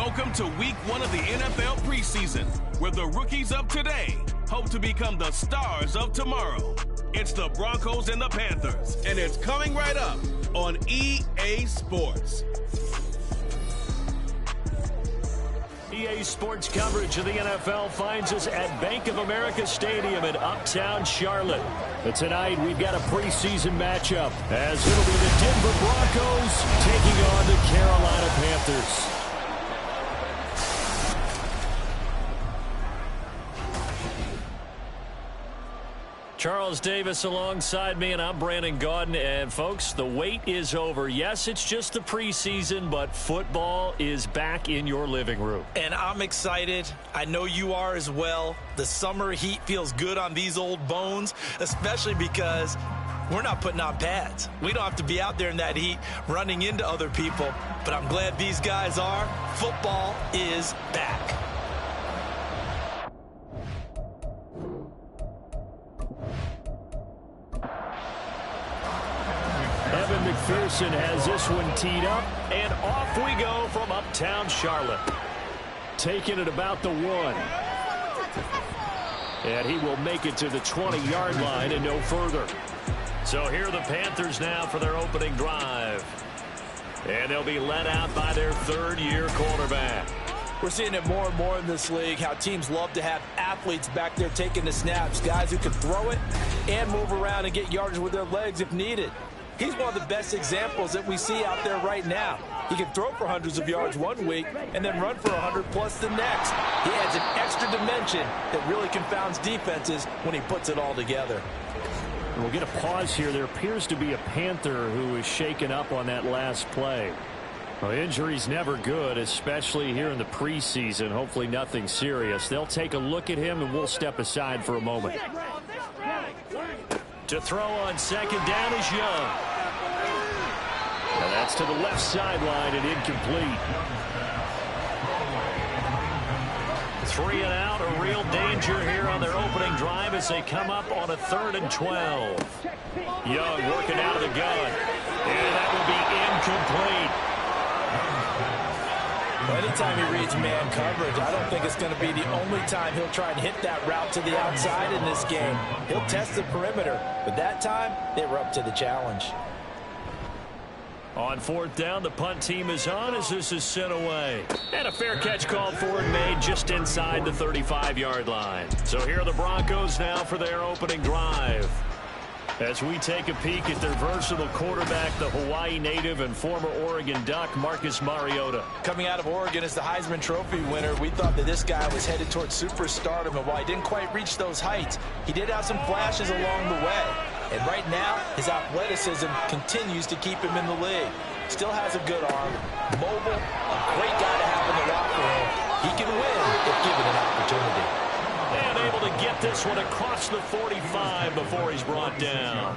Welcome to week 1 of the NFL preseason, where the rookies of today hope to become the stars of tomorrow. It's the Broncos and the Panthers, and it's coming right up on EA Sports. EA Sports coverage of the NFL finds us at Bank of America Stadium in Uptown Charlotte. But tonight we've got a preseason matchup, as it'll be the Denver Broncos taking on the Carolina Panthers. Charles Davis alongside me, and I'm Brandon Gaudin. And, folks, the wait is over. Yes, it's just the preseason, but football is back in your living room. And I'm excited. I know you are as well. The summer heat feels good on these old bones, especially because we're not putting on pads. We don't have to be out there in that heat running into other people. But I'm glad these guys are. Football is back. McPherson has this one teed up, and off we go from Uptown Charlotte. Taking it about the 1. And he will make it to the 20-yard line and no further. So here are the Panthers now for their opening drive. And they'll be led out by their third-year quarterback. We're seeing it more and more in this league, how teams love to have athletes back there taking the snaps, guys who can throw it and move around and get yardage with their legs if needed. He's one of the best examples that we see out there right now. He can throw for hundreds of yards one week and then run for 100+ the next. He adds an extra dimension that really confounds defenses when he puts it all together. We'll get a pause here. There appears to be a Panther who is shaken up on that last play. Well, injury's never good, especially here in the preseason. Hopefully nothing serious. They'll take a look at him, and we'll step aside for a moment. To throw on second down is Young. And that's to the left sideline and incomplete. 3 and out, a real danger here on their opening drive as they come up on a 3rd and 12. Young working out of the gun. And that will be incomplete. Anytime he reads man coverage, I don't think it's going to be the only time he'll try and hit that route to the outside in this game. He'll test the perimeter, but that time, they were up to the challenge. On 4th down, the punt team is on as this is sent away. And a fair catch called for and made just inside the 35-yard line. So here are the Broncos now for their opening drive. As we take a peek at their versatile quarterback, the Hawaii native and former Oregon Duck, Marcus Mariota. Coming out of Oregon as the Heisman Trophy winner, we thought that this guy was headed towards superstardom, and while he didn't quite reach those heights, he did have some flashes along the way. And right now, his athleticism continues to keep him in the league. Still has a good arm, mobile, a great guy to have in the locker room. He can win if given an opportunity. And able to get this one across the 45 before he's brought down.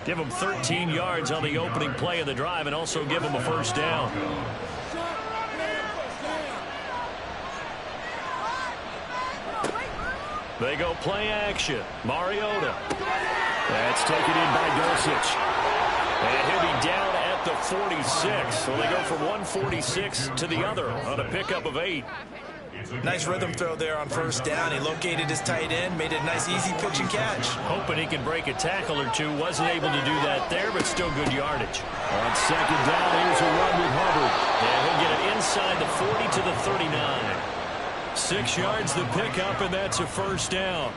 Give him 13 yards on the opening play of the drive and also give him a first down. They go play action. Mariota. That's taken in by Dulcich. And he'll be down at the 46. So they go from 146 to the other on a pickup of 8. Nice rhythm throw there on 1st down. He located his tight end, made it a nice easy pitch and catch. Hoping he could break a tackle or two. Wasn't able to do that there, but still good yardage. On 2nd down, here's a run with Hubbard. And he'll get it inside the 40 to the 39. 6 yards the pickup, and that's a first down.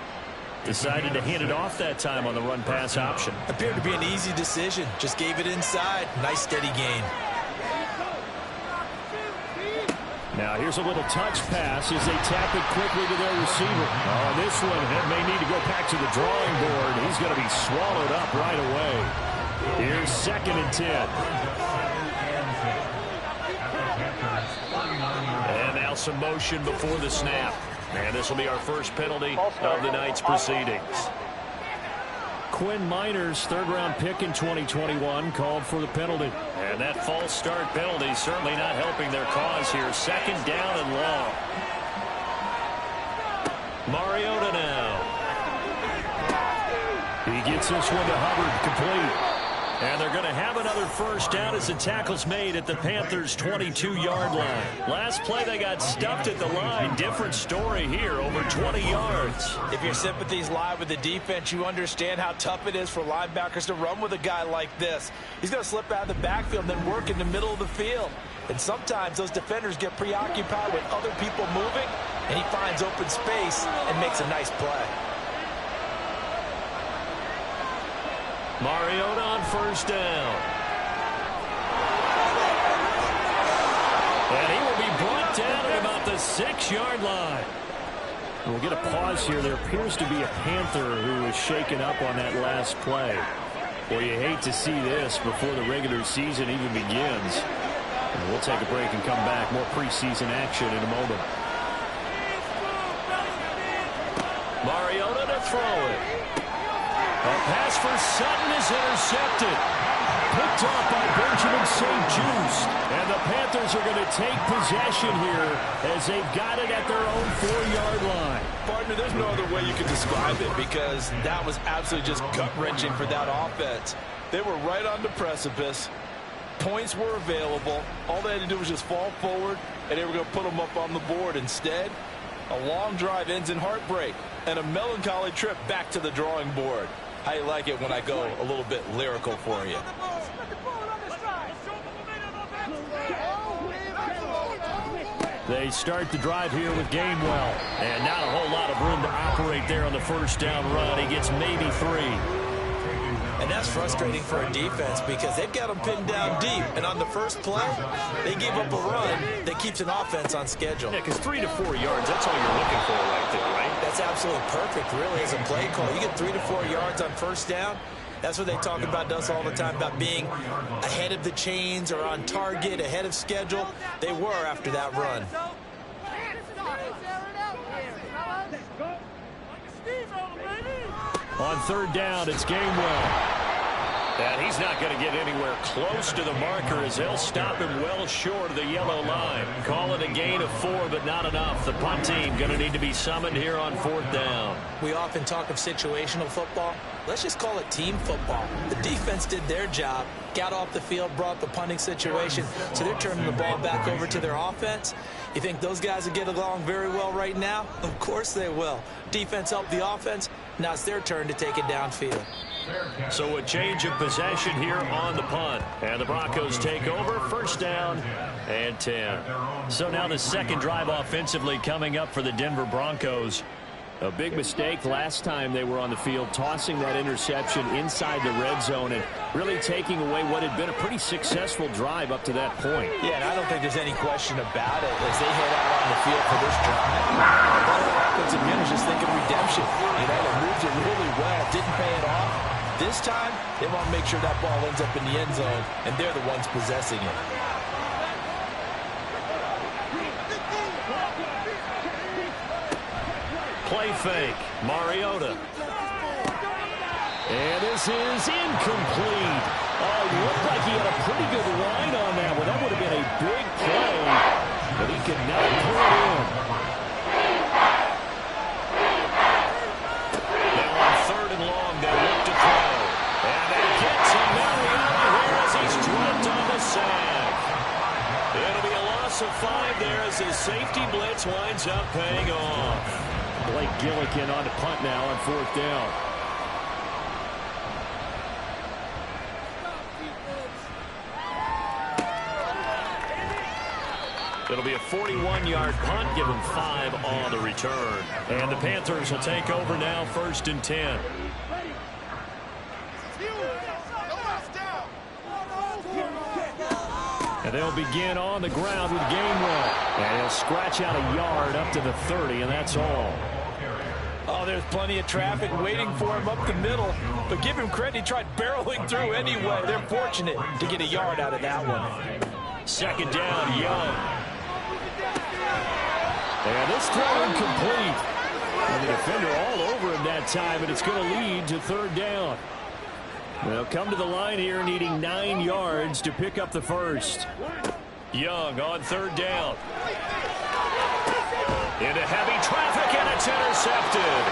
Decided to hand it off that time on the run-pass option. Appeared to be an easy decision. Just gave it inside. Nice steady gain. Now here's a little touch pass as they tap it quickly to their receiver. On this one, it may need to go back to the drawing board. He's going to be swallowed up right away. Here's 2nd and 10. And now some motion before the snap. And this will be our first penalty of the night's proceedings. Quinn Miners, 3rd-round pick in 2021, called for the penalty. And that false start penalty certainly not helping their cause here. 2nd down and long. Mariota now. He gets this one to Hubbard, complete. And they're going to have another first down as the tackle's made at the Panthers' 22-yard line. Last play, they got stuffed at the line. Different story here, over 20 yards. If your sympathies lie with the defense, you understand how tough it is for linebackers to run with a guy like this. He's going to slip out of the backfield and then work in the middle of the field. And sometimes those defenders get preoccupied with other people moving, and he finds open space and makes a nice play. Mariota on first down. And he will be brought down at about the 6-yard line. We'll get a pause here. There appears to be a Panther who was shaken up on that last play. Well, you hate to see this before the regular season even begins. And we'll take a break and come back. More preseason action in a moment. Mariota to throw it. A pass for Sutton is intercepted. Picked off by Benjamin St-Juste. And the Panthers are going to take possession here as they've got it at their own 4-yard line. Partner, there's no other way you could describe it because that was absolutely just gut-wrenching for that offense. They were right on the precipice. Points were available. All they had to do was just fall forward, and they were going to put them up on the board. Instead, a long drive ends in heartbreak and a melancholy trip back to the drawing board. How you like it when I go a little bit lyrical for you? They start the drive here with Gainwell. And not a whole lot of room to operate there on the first down run. He gets maybe 3. And that's frustrating for a defense because they've got them pinned down deep. And on the first play, they give up a run that keeps an offense on schedule. Yeah, because 3 to 4 yards, that's all you're looking for right there, right? That's absolutely perfect, really, as a play call. You get 3 to 4 yards on first down. That's what they talk about us all the time, about being ahead of the chains or on target, ahead of schedule. They were after that run. On third down, it's Gainwell. And he's not going to get anywhere close to the marker as they'll stop him well short of the yellow line. Call it a gain of 4, but not enough. The punt team going to need to be summoned here on fourth down. We often talk of situational football. Let's just call it team football. The defense did their job, got off the field, brought the punting situation, so they're turning the ball back over to their offense. You think those guys will get along very well right now? Of course they will. Defense helped the offense. Now it's their turn to take it downfield. So a change of possession here on the punt. And the Broncos take over, first down and 10. So now the second drive offensively coming up for the Denver Broncos. A big mistake last time they were on the field, tossing that interception inside the red zone and really taking away what had been a pretty successful drive up to that point. Yeah, and I don't think there's any question about it as they head out on the field for this drive. The offensive unit is just thinking redemption. You know, they moved it really well, didn't pay it off. This time, they want to make sure that ball ends up in the end zone, and they're the ones possessing it. Play fake, Mariota. And this is incomplete. Oh, it looked like he had a pretty good line on that one. That would have been a big play, but he could not pull it in. Now on third and long, they look to throw. And they get to Mariota here as he's dropped on the sack. It'll be a loss of 5 there as his safety blitz winds up paying off. Blake Gillikin on the punt now on fourth down. It'll be a 41-yard punt, give him 5 on the return. And the Panthers will take over now, first and 10. And they'll begin on the ground with Gainwell. And he'll scratch out a yard up to the 30, and that's all. Oh, there's plenty of traffic waiting for him up the middle. But give him credit, he tried barreling through anyway. They're fortunate to get a yard out of that one. Second down, Young. And this throw incomplete. And the defender all over him that time, and it's going to lead to third down. They'll come to the line here needing 9 yards to pick up the first. Young on third down. Into heavy traffic, and it's intercepted.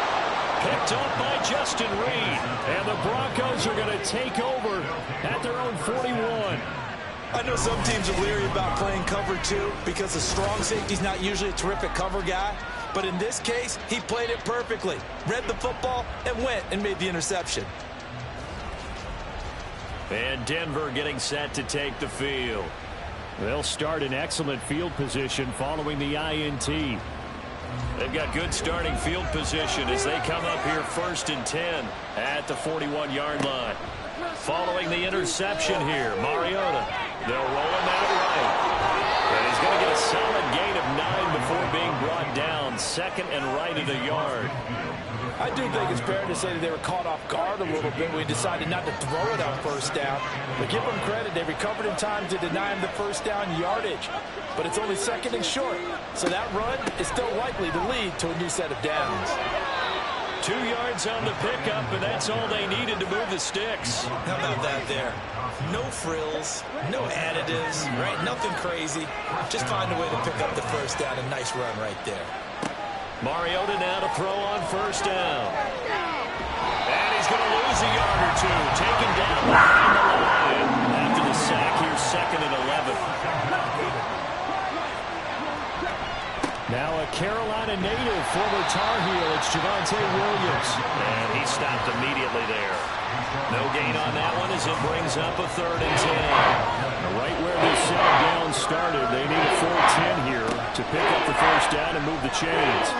Picked picked off by Justin Reed. And the Broncos are going to take over at their own 41. I know some teams are leery about playing cover 2 because the strong safety's not usually a terrific cover guy. But in this case, he played it perfectly. Read the football and went and made the interception. And Denver getting set to take the field. They'll start in excellent field position following the INT. They've got good starting field position as they come up here 1st and 10 at the 41-yard line. Following the interception here, Mariota. They'll roll him out right. And he's going to get a solid gain of 9 before being brought down. 2nd and right at a yard. I do think it's fair to say that they were caught off guard a little bit when we decided not to throw it on 1st down. But give them credit. They recovered in time to deny him the 1st down yardage. But it's only 2nd and short. So that run is still likely to lead to a new set of downs. 2 yards on the pickup, and that's all they needed to move the sticks. How about that there? No frills, no additives, right? Nothing crazy. Just find a way to pick up the 1st down. A nice run right there. Mariota now to throw on 1st down. And he's going to lose a yard or 2. Taken down behind the line. After the sack, here's 2nd and 11. Now a Carolina native, former Tar Heel, it's Javonte Williams. And he stopped immediately there. No gain on that one as it brings up a 3rd and 10. Right where this set of downs started, they need a 4-10 here to pick up the 1st down and move the chains.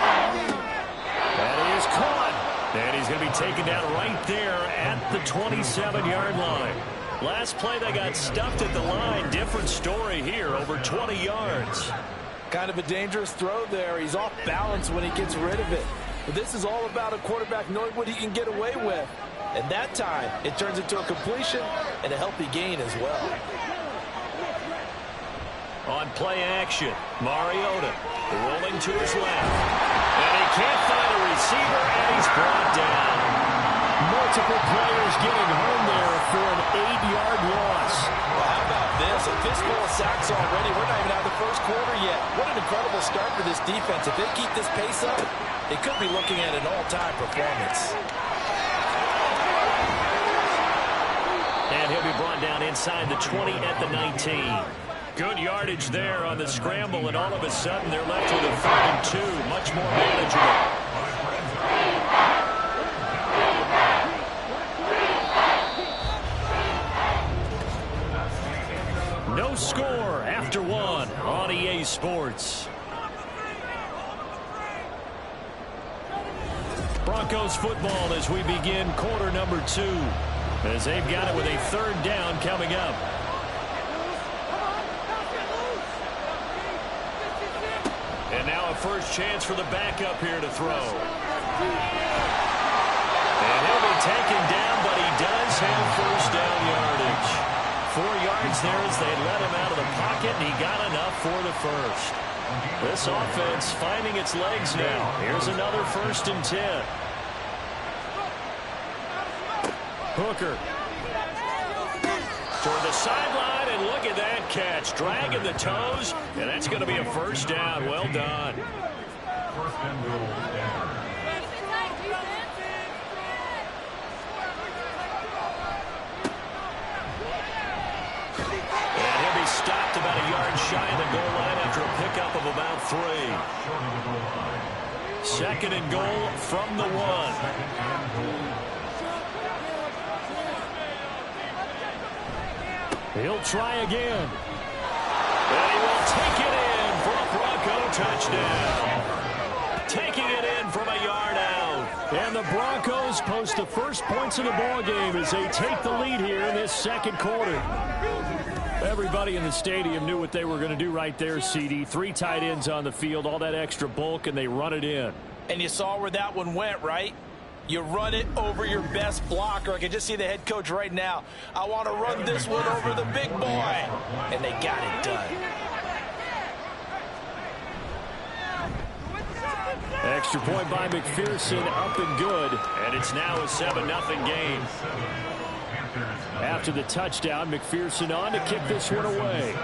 That is caught. And he's going to be taken down right there at the 27-yard line. Last play, they got stuffed at the line. Different story here, over 20 yards. Kind of a dangerous throw there. He's off balance when he gets rid of it. But this is all about a quarterback knowing what he can get away with. And that time, it turns into a completion and a healthy gain as well. On play action, Mariota rolling to his left. And he can't find a receiver, and he's brought down. Multiple players getting home there for an 8-yard loss. Well, how about this? A fistful of sacks already. We're not even out of the 1st quarter yet. What an incredible start for this defense. If they keep this pace up, they could be looking at an all-time performance. And he'll be brought down inside the 20 at the 19. Good yardage there on the scramble, and all of a sudden they're left with a 3rd and 2. Much more manageable. No score after 1 on EA Sports. Broncos football as we begin quarter number 2. As they've got it with a 3rd down coming up. And now a first chance for the backup here to throw. And he'll be taken down, but he does have 1st down yardage. 4 yards there as they let him out of the pocket, and he got enough for the 1st. This offense finding its legs now. Here's another 1st and 10. Hooker toward the sideline, and look at that catch. Dragging the toes, and that's going to be a 1st down. Well done. And he'll be stopped about a yard shy of the goal line after a pickup of about 3. 2nd and goal from the 1. He'll try again. And he will take it in for a Bronco touchdown. Taking it in from a yard out. And the Broncos post the first points of the ballgame as they take the lead here in this 2nd quarter. Everybody in the stadium knew what they were going to do right there, CD. 3 tight ends on the field, all that extra bulk, and they run it in. And you saw where that one went, right? You run it over your best blocker. I can just see the head coach right now. I want to run this one over the big boy. And they got it done. Extra point by McPherson, up and good. And it's now a 7-0 game. After the touchdown, McPherson on to kick this one away.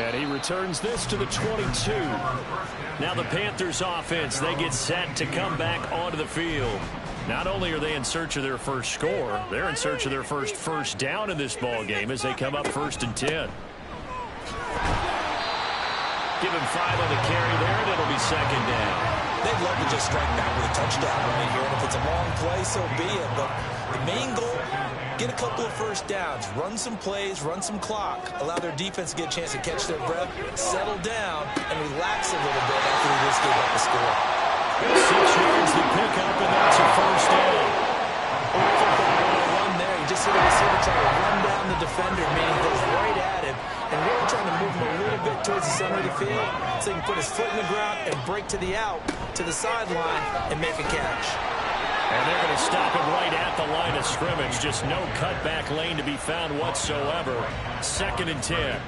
And he returns this to the 22. Now the Panthers offense, they get set to come back onto the field. Not only are they in search of their first score, they're in search of their first down in this ball game as they come up 1st and 10. Give him 5 on the carry there, and it'll be 2nd down. They'd love to just strike back with a touchdown right here, and if it's a long play, so be it. But the main goal, get a couple of first downs, run some plays, run some clock, allow their defense to get a chance to catch their breath, settle down, and relax a little bit after they just gave up the score. 6 yards to pick up, and that's a 1st down. Run there. You just see the receiver trying to run down the defender, meaning he goes right at him, and really trying to move him a little bit towards the center of the field so he can put his foot in the ground and break to the out, to the sideline, and make a catch. And they're going to stop him right at the line of scrimmage. Just no cutback lane to be found whatsoever. 2nd and 10.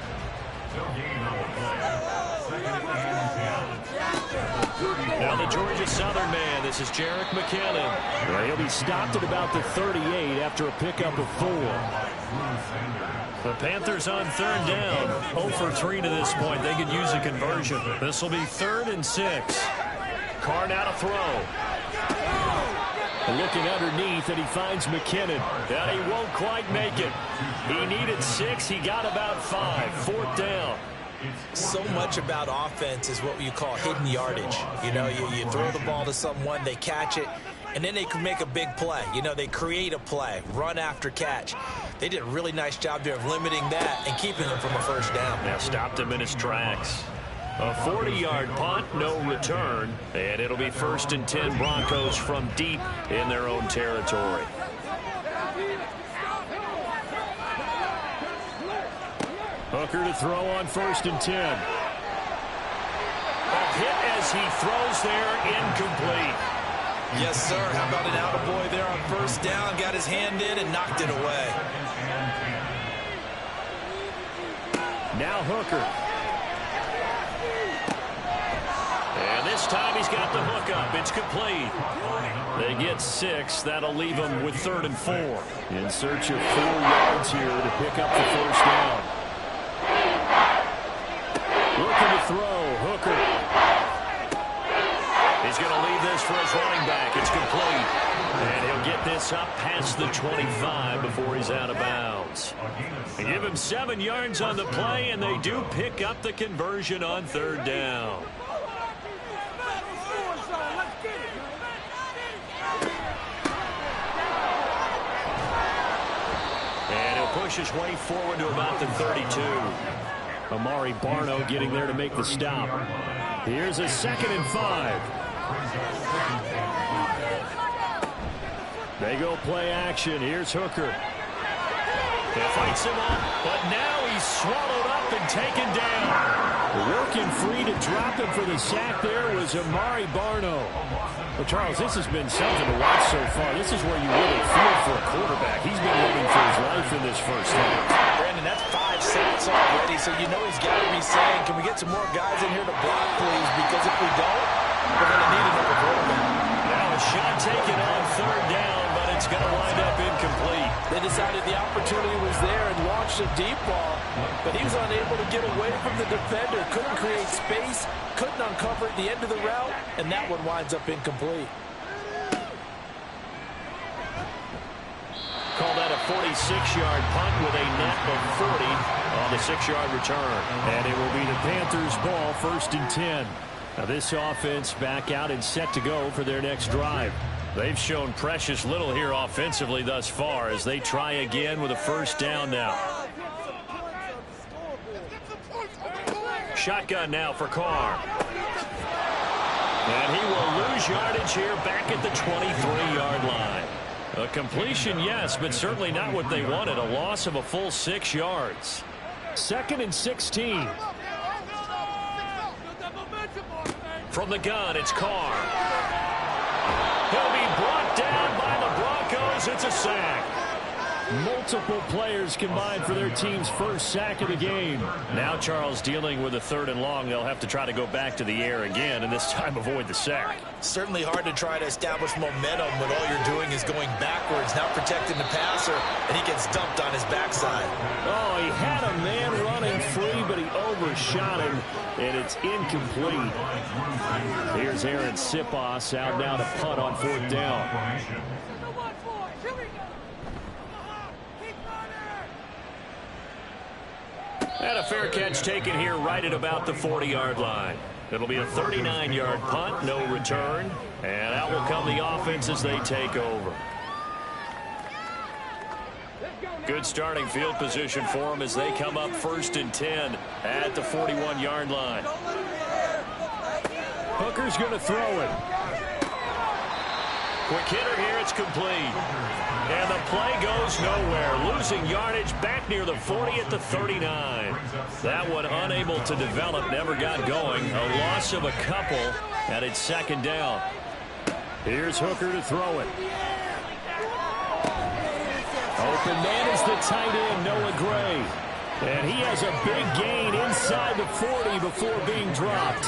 Now the Georgia Southern man, this is Jerick McKinnon. Well, he'll be stopped at about the 38 after a pickup of 4. The Panthers on 3rd down. 0 for 3 to this point. They could use a conversion. This will be 3rd and 6. Carr now to throw. Looking underneath, and he finds McKinnon. He won't quite make it. He needed 6. He got about 5. 4th down. So much about offense is what you call hidden yardage. You know, you throw the ball to someone, they catch it, and then they can make a big play. You know, they create a play, run after catch. They did a really nice job there of limiting that and keeping him from a 1st down. Now stopped him in his tracks. A 40-yard punt, no return, and it'll be 1st and 10 Broncos from deep in their own territory. Hooker to throw on 1st and 10. A hit as he throws there, incomplete. Yes, sir. How about an attaboy there on 1st down? Got his hand in and knocked it away. Now Hooker. And this time he's got the hook up. It's complete. They get 6. That'll leave them with 3rd and 4. In search of 4 yards here to pick up the 1st down. Looking to throw. Hooker. He's going to leave this for his running back. It's complete. And he'll get this up past the 25 before he's out of bounds. They give him 7 yards on the play, and they do pick up the conversion on 3rd down. And he'll push his way forward to about the 32. Amari Barno getting there to make the stop. Here's a 2nd and 5. They go play action. Here's Hooker. He fights him up, but now he's swallowed up and taken down. Working free to drop him for the sack there was Amari Barno. Well, Charles, this has been something to watch so far. This is where you really feel for a quarterback. He's been running for his life in this 1st half. Brandon, that's 5 sacks already, so you know he's got to be saying, can we get some more guys in here to block, please? Because if we don't, we're going to need another quarterback. Now a shot taken on 3rd down, but it's going to wind up incomplete. They decided the opportunity was there and launched a deep ball, but he was unable to get away from the defender, couldn't create space, couldn't uncover at the end of the route, and that one winds up incomplete. Call that a 46-yard punt with a net of 40 on the 6-yard return. And it will be the Panthers' ball, 1st and 10. Now this offense back out and set to go for their next drive. They've shown precious little here offensively thus far as they try again with a 1st down now. Shotgun now for Carr. And he will lose yardage here back at the 23-yard line. A completion, yes, but certainly not what they wanted. A loss of a full 6 yards. 2nd and 16. From the gun, it's Carr. He'll be brought down by the Broncos. It's a sack. Multiple players combined for their team's 1st sack of the game. Now Charles dealing with a 3rd and long. They'll have to try to go back to the air again and this time avoid the sack. Certainly hard to try to establish momentum when all you're doing is going backwards, not protecting the passer, and he gets dumped on his backside. Oh, he had a man running free, but he a shot, and it's incomplete. Here's Aaron Sipos out now to punt on 4th down. And a fair catch taken here right at about the 40-yard line. It'll be a 39-yard punt, no return. And out will come the offense as they take over. Good starting field position for them as they come up 1st and 10 at the 41-yard line. Hooker's going to throw it. Quick hitter here, it's complete. And the play goes nowhere. Losing yardage back near the 40 at the 39. That one unable to develop, never got going. A loss of a couple, and it's 2nd down. Here's Hooker to throw it. Open man is the tight end, Noah Gray. And he has a big gain inside the 40 before being dropped.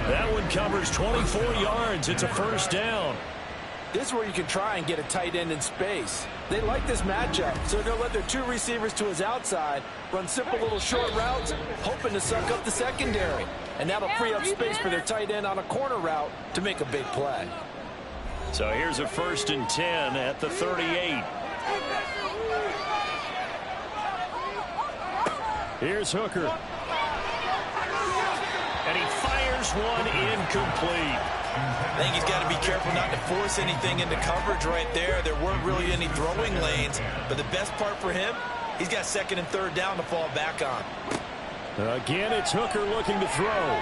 That one covers 24 yards. It's a 1st down. This is where you can try and get a tight end in space. They like this matchup, so they're going to let their 2 receivers to his outside run simple little short routes, hoping to suck up the secondary. And that'll free up space for their tight end on a corner route to make a big play. So here's a 1st and 10 at the 38. Here's Hooker. And he fires one incomplete. I think he's got to be careful not to force anything into coverage right there. There weren't really any throwing lanes, but the best part for him, he's got 2nd and 3rd down to fall back on. Again, it's Hooker looking to throw.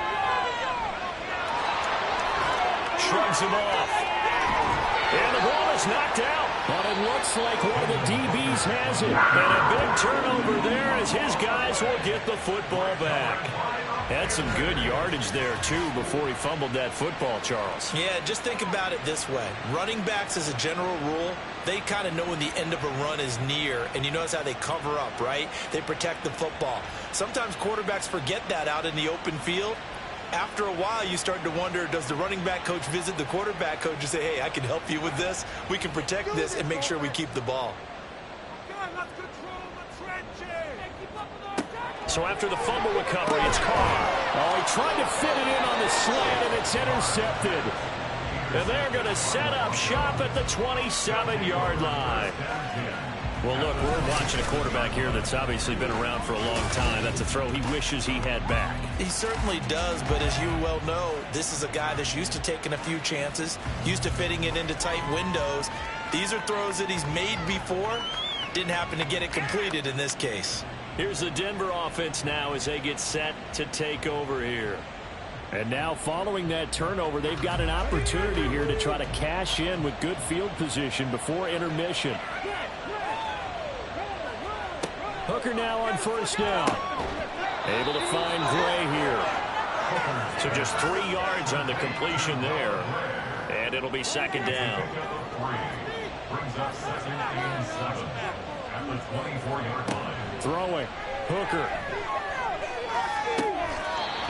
Shrugs him off. And the ball is knocked out. But it looks like one of the DBs has it. And a big turnover there as his guys will get the football back. Had some good yardage there, too, before he fumbled that football, Charles. Yeah, just think about it this way. Running backs, as a general rule, they kind of know when the end of a run is near. And you notice how they cover up, right? They protect the football. Sometimes quarterbacks forget that out in the open field. After a while, you start to wonder, does the running back coach visit the quarterback coach and say, hey, I can help you with this. We can protect this and make sure we keep the ball. So after the fumble recovery, it's Carr. Oh, he tried to fit it in on the slant, and it's intercepted. And they're going to set up shop at the 27-yard line. Well, look, we're watching a quarterback here that's obviously been around for a long time. That's a throw he wishes he had back. He certainly does, but as you well know, this is a guy that's used to taking a few chances, used to fitting it into tight windows. These are throws that he's made before. Didn't happen to get it completed in this case. Here's the Denver offense now as they get set to take over here. And now following that turnover, they've got an opportunity here to try to cash in with good field position before intermission. Hooker now on 1st down. Able to find Gray here. So just 3 yards on the completion there. And it'll be 2nd down. Throwing. Hooker.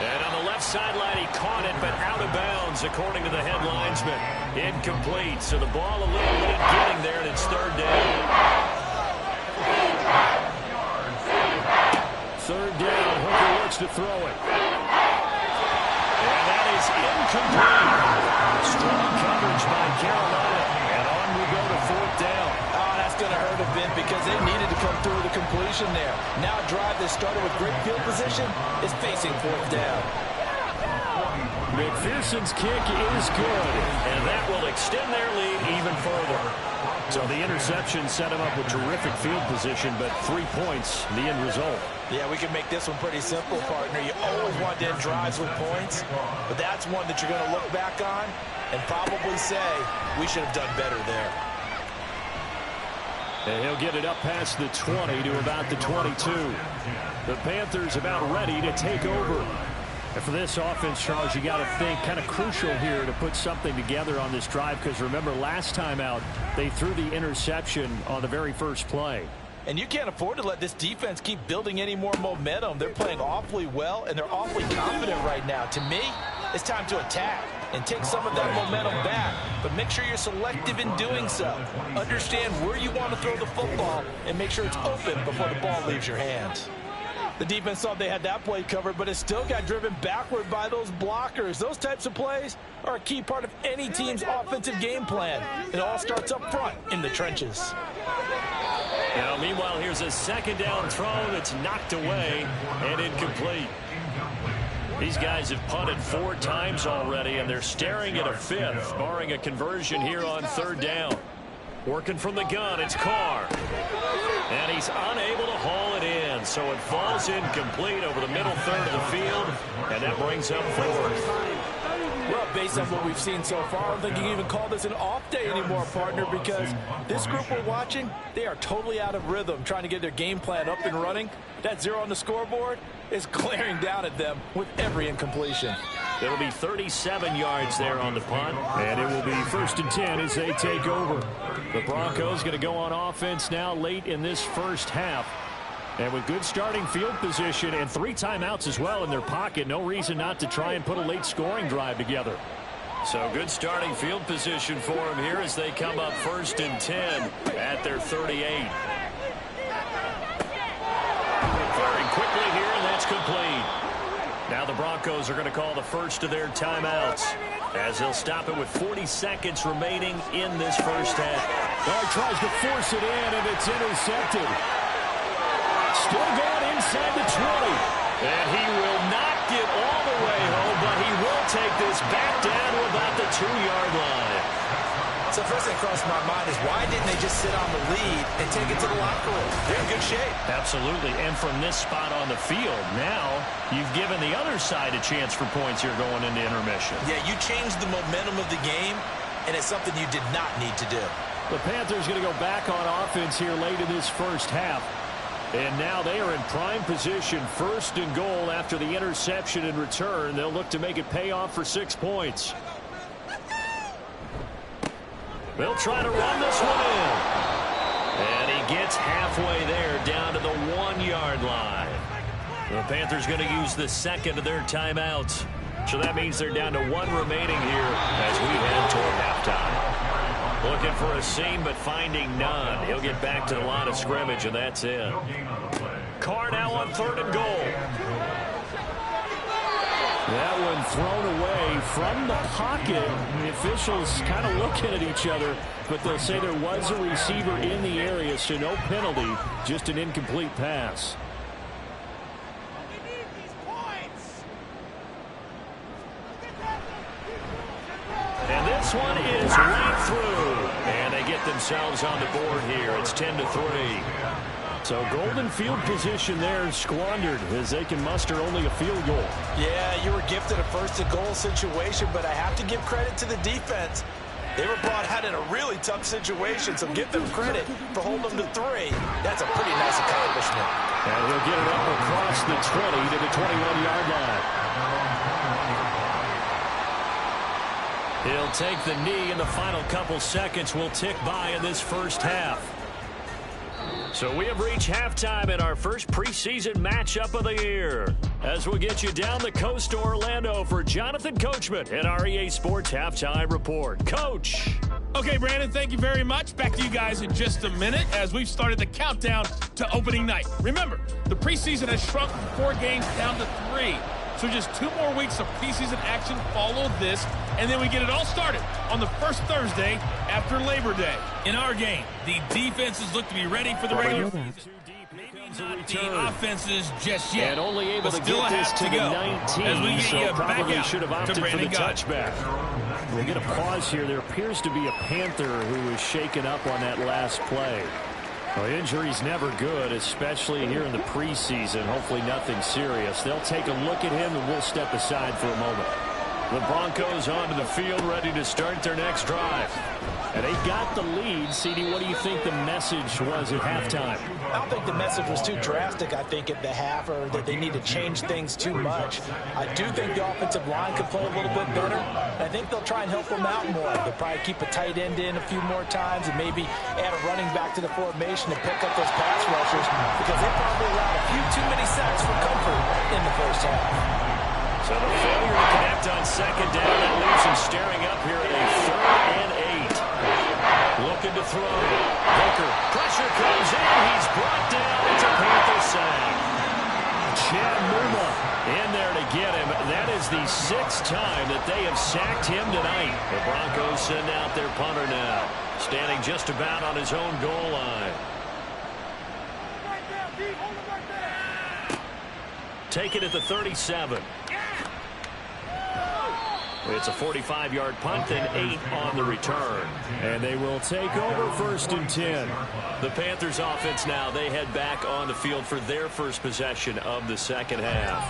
And on the left sideline, he caught it, but out of bounds, according to the head linesman. Incomplete. So the ball a little late getting there, and it's 3rd down. 3rd down. Hooker looks to throw it. And that is incomplete. Strong coverage by Carolina. And on we go to 4th down. Oh, that's going to hurt a bit because they needed to come through with a completion there. Now a drive that started with great field position is facing 4th down. McPherson's kick is good, and that will extend their lead even further. So the interception set him up with terrific field position, but 3 points, the end result. Yeah, we can make this one pretty simple, partner. You always want to end drives with points, but that's one that you're going to look back on and probably say, we should have done better there. And he'll get it up past the 20 to about the 22. The Panthers about ready to take over. And for this offense, Charles, you got to think kind of crucial here to put something together on this drive, because remember last time out they threw the interception on the very first play. And you can't afford to let this defense keep building any more momentum. They're playing awfully well, and they're awfully confident right now. To me, it's time to attack and take some of that momentum back. But make sure you're selective in doing so. Understand where you want to throw the football and make sure it's open before the ball leaves your hands. The defense thought they had that play covered, but it still got driven backward by those blockers. Those types of plays are a key part of any team's offensive game plan. It all starts up front in the trenches. Now, meanwhile, here's a second down throw that's knocked away and incomplete. These guys have punted 4 times already, and they're staring at a 5th, barring a conversion here on 3rd down. Working from the gun, it's Carr. And he's unable to haul it in, so it falls incomplete over the middle third of the field, and that brings up 4th. Well, based on what we've seen so far, I don't think you can even call this an off day anymore, partner, because this group we're watching, they are totally out of rhythm, trying to get their game plan up and running. That 0 on the scoreboard is glaring down at them with every incompletion. It'll be 37 yards there on the punt, and it will be 1st and 10 as they take over. The Broncos going to go on offense now late in this first half. And with good starting field position and 3 timeouts as well in their pocket, no reason not to try and put a late scoring drive together. So good starting field position for them here as they come up 1st and 10 at their 38. Firing quickly here, and that's complete. Now the Broncos are going to call the first of their timeouts as they'll stop it with 40 seconds remaining in this first half. Oh, he tries to force it in, and it's intercepted. Still going inside the 20. And he will not get all the way home, but he will take this back down to about the 2-yard line. So first thing crossed my mind is why didn't they just sit on the lead and take it to the locker room? They're in good shape. Absolutely, and from this spot on the field, now you've given the other side a chance for points here going into intermission. Yeah, you changed the momentum of the game, and it's something you did not need to do. The Panthers going to go back on offense here late in this first half. And now they are in prime position, 1st and goal after the interception and return. They'll look to make it pay off for 6 points. They'll try to run this one in. And he gets halfway there down to the 1-yard line. The Panthers going to use the second of their timeouts. So that means they're down to 1 remaining here as we head toward halftime. Looking for a seam, but finding none. He'll get back to the line of scrimmage, and that's it. Carr now on 3rd and goal. That one thrown away from the pocket. The officials kind of looking at each other, but they'll say there was a receiver in the area, so no penalty, just an incomplete pass. And this one is right through. And they get themselves on the board here. It's 10-3. So golden field position there squandered as they can muster only a field goal. Yeah, you were gifted a 1st and goal situation, but I have to give credit to the defense. They were brought out in a really tough situation, so give them credit for holding them to 3. That's a pretty nice accomplishment. And he'll get it up across the 20 to the 21-yard line. He'll take the knee, and the final couple seconds will tick by in this first half. So we have reached halftime in our first preseason matchup of the year. As we'll get you down the coast to Orlando for Jonathan Coachman and our EA Sports Halftime Report. Coach. Okay, Brandon, thank you very much. Back to you guys in just a minute as we've started the countdown to opening night. Remember, the preseason has shrunk from 4 games down to 3. So just 2 more weeks of preseason action follow this, and then we get it all started on the first Thursday after Labor Day. In our game, the defenses look to be ready for the regular season. Maybe not the offenses just yet. And only able to still get this to the 19, as we get so you probably back out should have opted for the Gott. touchback. We'll get a pause here. There appears to be a Panther who was shaken up on that last play. Well, injury's never good, especially here in the preseason. Hopefully nothing serious. They'll take a look at him, and we'll step aside for a moment. The Broncos onto the field, ready to start their next drive. And they got the lead. CD, what do you think the message was at halftime? I don't think the message was too drastic, I think, at the half, or that they need to change things too much. I do think the offensive line could play a little bit better. I think they'll try and help them out more. They'll probably keep a tight end in a few more times and maybe add a running back to the formation and pick up those pass rushers because they probably allowed a few too many sacks for comfort in the first half. So the failure to connect on second down, that leaves him staring up here at a 3rd and 8. Looking to throw. Baker, pressure comes in. He's brought down. It's a Panther sack. in there to get him. That is the 6th time that they have sacked him tonight. The Broncos send out their punter now, standing just about on his own goal line. Take it at the 37. It's a 45-yard punt and 8 on the return. And they will take over 1st and 10. The Panthers offense now, they head back on the field for their first possession of the second half.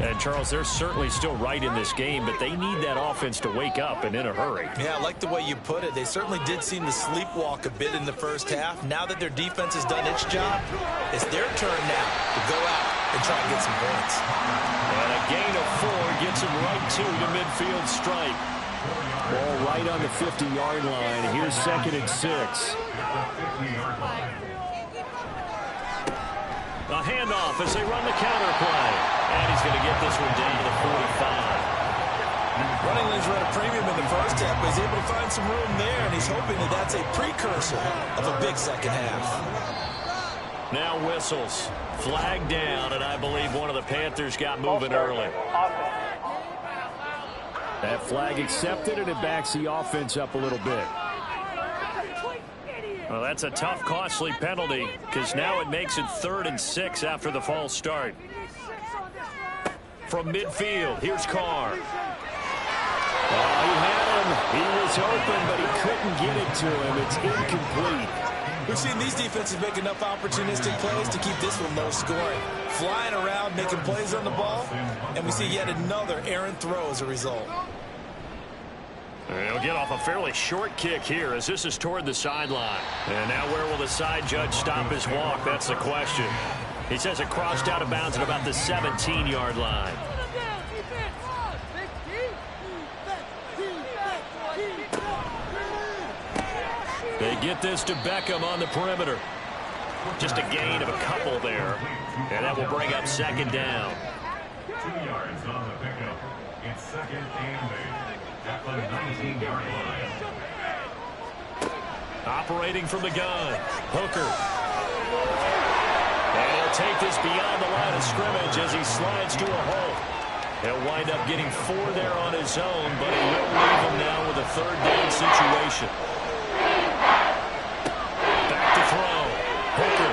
And, Charles, they're certainly still right in this game, but they need that offense to wake up and in a hurry. Yeah, I like the way you put it. They certainly did seem to sleepwalk a bit in the first half. Now that their defense has done its job, it's their turn now to go out and try and get some points. And a gain of 4 gets them right to the midfield stripe. Ball right on the 50-yard line. Here's 2nd and 6. A handoff as they run the counter play. And he's going to get this one down to the 45. Running lanes were at a premium in the first half, but he's able to find some room there, and he's hoping that that's a precursor of a big second half. Now whistles. Flag down, and I believe one of the Panthers got moving early. That flag accepted, and it backs the offense up a little bit. Well, that's a tough, costly penalty, because now it makes it 3rd and 6 after the false start. From midfield, here's Carr. Oh, he had him. He was open, but he couldn't get it to him. It's incomplete. We've seen these defenses make enough opportunistic plays to keep this one low scoring. Flying around, making plays on the ball, and we see yet another errant throw as a result. He'll get off a fairly short kick here as this is toward the sideline. And now where will the side judge stop his walk? That's the question. He says it crossed out of bounds at about the 17-yard line. They get this to Beckham on the perimeter. Just a gain of a couple there. And that will bring up 2nd down. 2 yards on the pickup. It's 2nd and 8 at the 19-yard line. Operating from the gun. Hooker. And he'll take this beyond the line of scrimmage as he slides to a hole. He'll wind up getting 4 there on his own, but he will leave him now with a 3rd down situation. Back to throw. Hooker.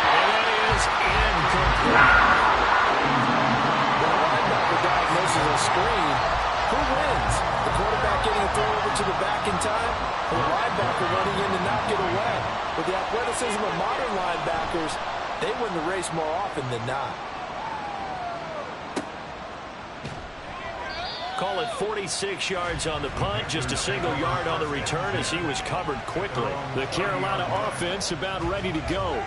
And that is incomplete. When a linebacker diagnoses a screen, who wins? The quarterback getting a throw over to the back in time, or the linebacker running in to knock it away? With the athleticism of modern linebackers, they win the race more often than not. Call it 46 yards on the punt, just a single yard on the return as he was covered quickly. The Carolina offense about ready to go.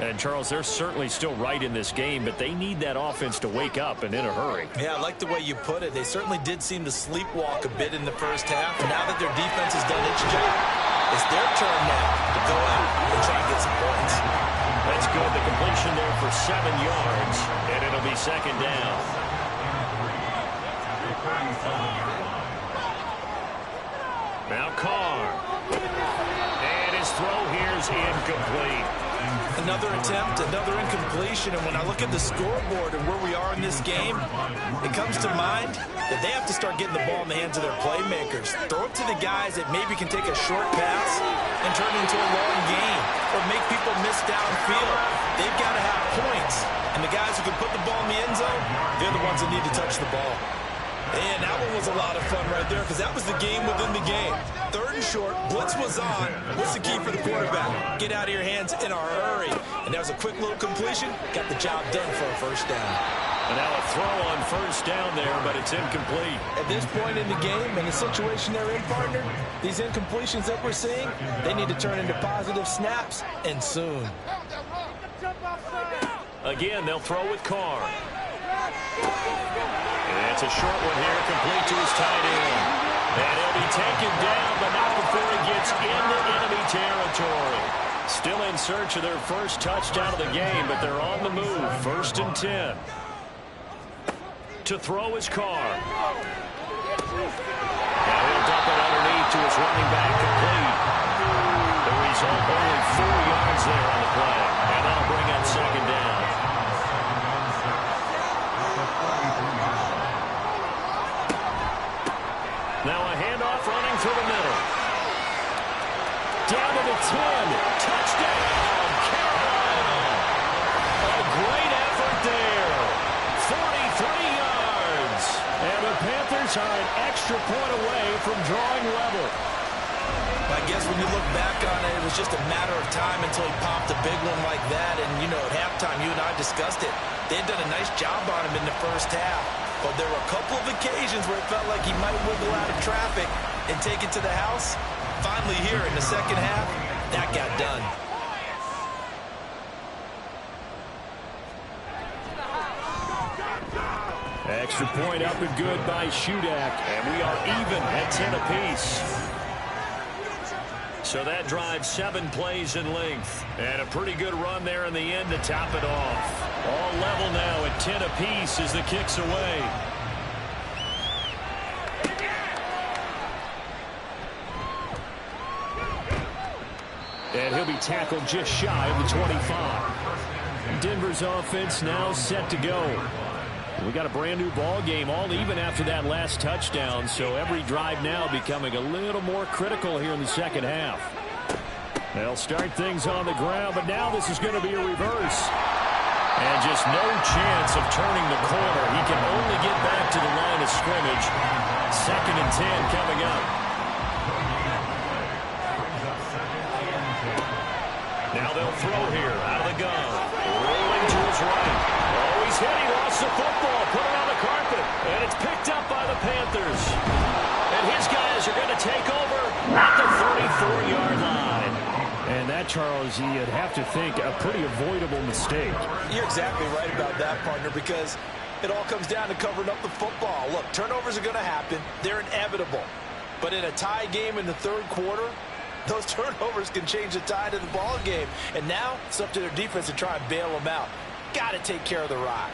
And, Charles, they're certainly still right in this game, but they need that offense to wake up and in a hurry. Yeah, I like the way you put it. They certainly did seem to sleepwalk a bit in the first half. Now that their defense has done its job, it's their turn now to go out and try and get some points. That's good. The completion there for 7 yards, and it'll be 2nd down. Now Carr. And his throw here is incomplete. Another attempt, another incompletion, and when I look at the scoreboard and where we are in this game, it comes to mind that they have to start getting the ball in the hands of their playmakers. Throw it to the guys that maybe can take a short pass and turn it into a long game or make people miss downfield. They've got to have points, and the guys who can put the ball in the end zone, they're the ones that need to touch the ball. And that one was a lot of fun right there because that was the game within the game. 3rd and short, blitz was on. What's the key for the quarterback? Get out of your hands in a hurry. And that was a quick little completion. Got the job done for a 1st down. And now a throw on 1st down there, but it's incomplete. At this point in the game and the situation they're in, partner, these incompletions that we're seeing, they need to turn into positive snaps, and soon. Again, they'll throw with Carr. And it's a short one here, complete to his tight end. And he'll be taken down, but not before he gets into enemy territory. Still in search of their first touchdown of the game, but they're on the move. 1st and 10. To throw his Carr. Now he'll dump it underneath to his running back, complete. The result, only 4 yards there on the play. And that'll bring up 2nd down. Now a handoff running through the middle. Down to the 10. Touchdown, Carolina. A great effort there. 43 yards. And the Panthers are an extra point away from drawing level. I guess when you look back on it, it was just a matter of time until he popped a big one like that. And, you know, at halftime, you and I discussed it. They had done a nice job on him in the first half. But there were a couple of occasions where it felt like he might wiggle out of traffic and take it to the house. Finally here in the second half, that got done. Extra point up and good by Shudak. And we are even at 10 apiece. So that drives 7 plays in length. And a pretty good run there in the end to top it off. All level now at 10 apiece as the kick's away. And he'll be tackled just shy of the 25. Denver's offense now set to go. We got a brand new ball game, all even after that last touchdown. So every drive now becoming a little more critical here in the second half. They'll start things on the ground, but now this is going to be a reverse. And just no chance of turning the corner. He can only get back to the line of scrimmage. 2nd and 10 coming up. Now they'll throw here out of the gun. Rolling to his right. Oh, he's hit. He lost the football. Put it on the carpet. And it's picked up by the Panthers. And his guys are going to take over at the 34-yard line. And that, Charles, you'd have to think a pretty avoidable mistake. You're exactly right about that, partner, because it all comes down to covering up the football. Look, turnovers are going to happen. They're inevitable. But in a tie game in the third quarter, those turnovers can change the tide of the ball game. And now it's up to their defense to try and bail them out. Got to take care of the rock.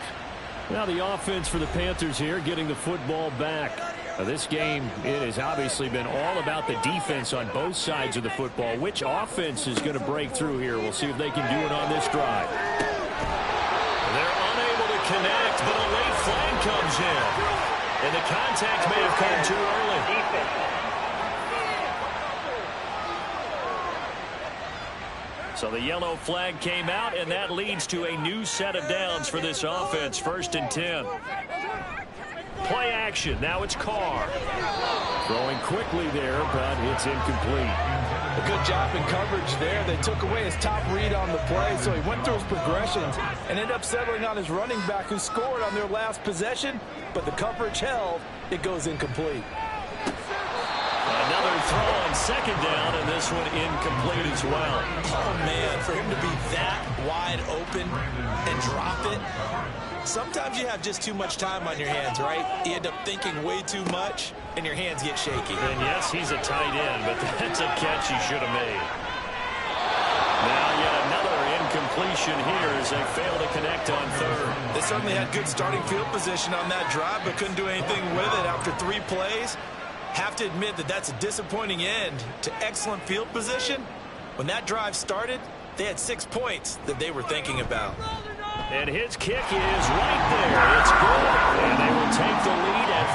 Now the offense for the Panthers here getting the football back. Now this game, it has obviously been all about the defense on both sides of the football. Which offense is going to break through here? We'll see if they can do it on this drive. They're unable to connect, but a late flag comes in. And the contact may have come too early. So the yellow flag came out, and that leads to a new set of downs for this offense. 1st and 10. Play action. Now it's Carr. Throwing quickly there, but it's incomplete. A good job in coverage there. They took away his top read on the play, so he went through his progressions and ended up settling on his running back who scored on their last possession, but the coverage held. It goes incomplete. Another throw on 2nd down, and this one incomplete as well. Oh, man, for him to be that wide open and drop it. Sometimes you have just too much time on your hands, right? You end up thinking way too much, and your hands get shaky. And yes, he's a tight end, but that's a catch he should have made. Now yet another incompletion here as they fail to connect on 3rd. They certainly had good starting field position on that drive, but couldn't do anything with it after 3 plays. Have to admit that that's a disappointing end to excellent field position. When that drive started, they had 6 points that they were thinking about. And his kick is right there. It's good. And they will take the lead at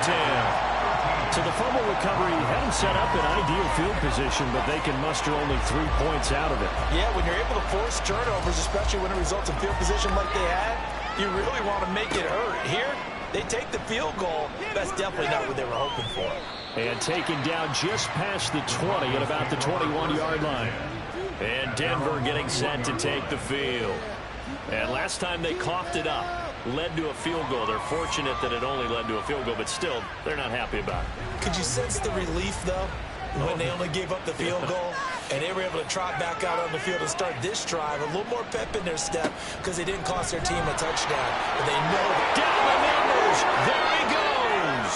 13-10. So the fumble recovery had them set up in ideal field position, but they can muster only 3 points out of it. Yeah, when you're able to force turnovers, especially when it results in field position like they had, you really want to make it hurt. Here, they take the field goal. That's definitely not what they were hoping for. And taken down just past the 20 at about the 21-yard line. And Denver getting set to take the field. And last time they coughed it up, led to a field goal. They're fortunate that it only led to a field goal, but still, they're not happy about it. Could you sense the relief, though, when they only gave up the field goal and they were able to trot back out on the field and start this drive? A little more pep in their step because they didn't cost their team a touchdown. But they know down the numbers. There he goes.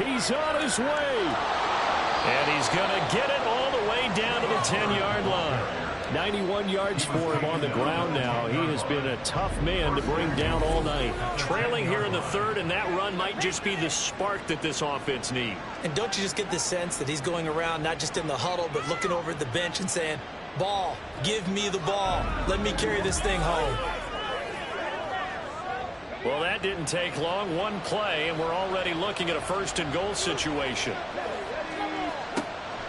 He's on his way. And he's going to get it all the way down to the 10-yard line. 91 yards for him on the ground now. He has been a tough man to bring down all night. Trailing here in the 3rd, and that run might just be the spark that this offense needs. And don't you just get the sense that he's going around not just in the huddle, but looking over at the bench and saying, ball, give me the ball. Let me carry this thing home. Well, that didn't take long. One play, and we're already looking at a first-and-goal situation.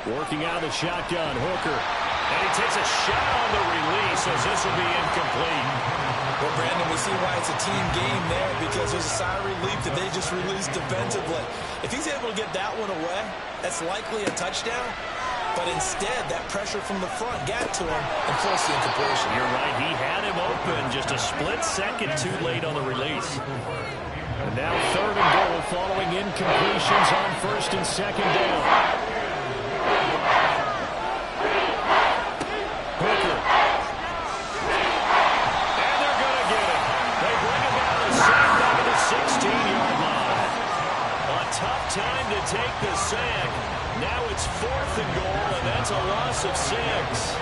Working out of the shotgun, Hooker. And he takes a shot on the release as this will be incomplete. Well, Brandon, we see why it's a team game there, because there's a sigh of relief that they just released defensively. If he's able to get that one away, that's likely a touchdown. But instead, that pressure from the front got to him and forced the incompletion. You're right. He had him open just a split second too late on the release. And now third and goal following incompletions on first and second down. Hooker. And they're going to get it. They bring him down the sack back at the 16-yard line. A tough time to take the sack. Now it's fourth and goal, and that's a loss of 6.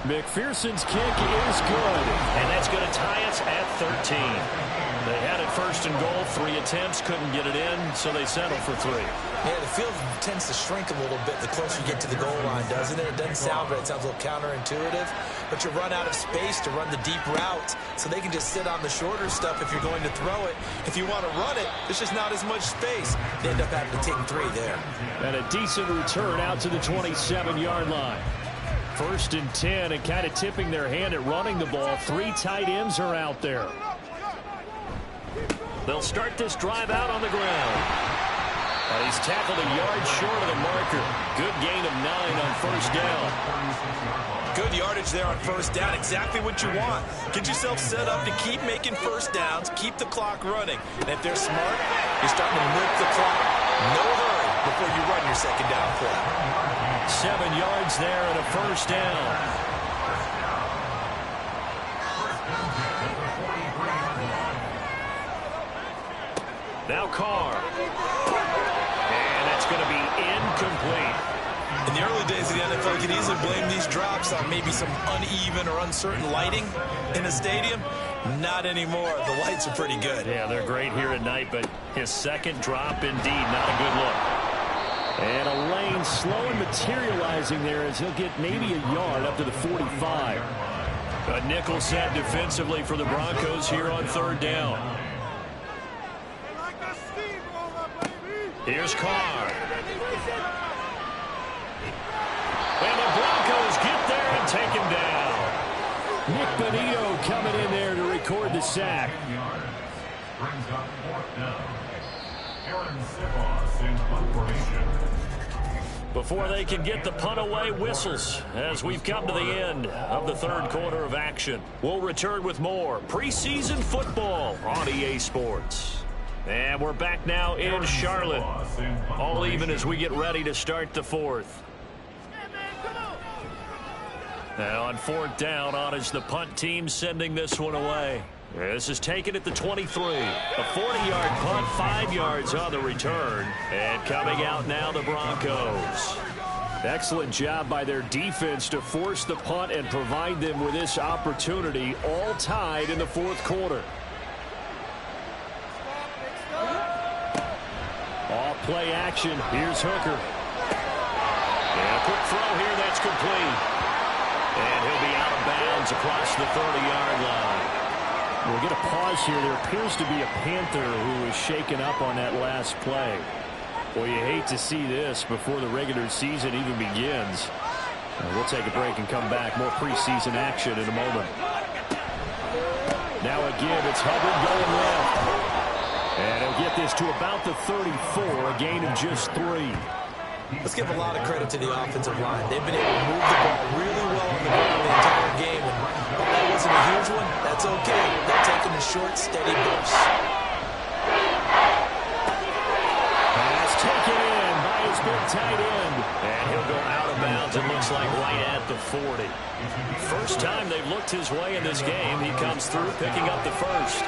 McPherson's kick is good, and that's going to tie us at 13. They had it first and goal, 3 attempts, couldn't get it in, so they settled for 3. Yeah, the field tends to shrink a little bit the closer you get to the goal line, doesn't it? It doesn't sound right. It sounds a little counterintuitive, but you run out of space to run the deep route, so they can just sit on the shorter stuff if you're going to throw it. If you want to run it, there's just not as much space. They end up having to take 3 there. And a decent return out to the 27-yard line. First and 10, and kind of tipping their hand at running the ball. 3 tight ends are out there. They'll start this drive out on the ground. And he's tackled a yard short of the marker. Good gain of 9 on first down. Good yardage there on first down. Exactly what you want. Get yourself set up to keep making first downs, keep the clock running. And if they're smart, you're starting to milk the clock. No hurry before you run your second down play. 7 yards there and a first down. Now Carr. And that's going to be incomplete. In the early days of the NFL, you can easily blame these drops on maybe some uneven or uncertain lighting in a stadium. Not anymore. The lights are pretty good. Yeah, they're great here at night, but his second drop, indeed, not a good look. And a lane slow and materializing there as he'll get maybe a yard up to the 45. A nickel set defensively for the Broncos here on third down. Here's Carr. And the Broncos get there and take him down. Nick Bonito coming in there to record the sack. Brings up fourth down. Aaron Siposs in punt formation. Before they can get the punt away, whistles as we've come to the end of the third quarter of action. We'll return with more preseason football on EA Sports. And we're back now in Charlotte. All even as we get ready to start the fourth. Now on fourth down, on is the punt team sending this one away. This is taken at the 23. A 40-yard punt, 5 yards on the return. And coming out now, the Broncos. Excellent job by their defense to force the punt and provide them with this opportunity, all tied in the fourth quarter. Off play action. Here's Hooker. And a quick throw here. That's complete. And he'll be out of bounds across the 30-yard line. We'll get a pause here. There appears to be a Panther who is shaken up on that last play. Well, you hate to see this before the regular season even begins. We'll take a break and come back. More preseason action in a moment. Now again, it's Hubbard going left. And he'll get this to about the 34, a gain of just 3. Let's give a lot of credit to the offensive line. They've been able to move the ball really well on the ground the entire game. And while that wasn't a huge one, that's okay. They're taking a short, steady burst. Pass taken in by his big tight end. And he'll go out of bounds, it looks like, right at the 40. First time they've looked his way in this game. He comes through picking up the first.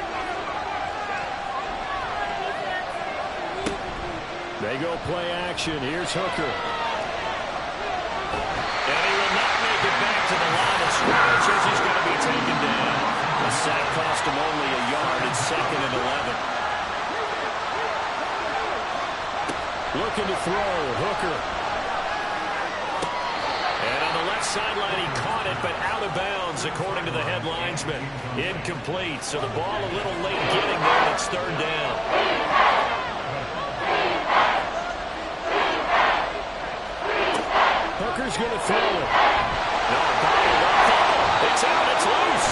They go play action. Here's Hooker. And he will not make it back to the line of scrimmage as he's going to be taken down. The sack cost him only a yard. It's 2nd and 11. Looking to throw. Hooker. And on the left left sideline. He caught it, but out of bounds, according to the head linesman. Incomplete, so the ball a little late getting there. It's third down. Hooker's going to throw it. No, it's out. It's loose.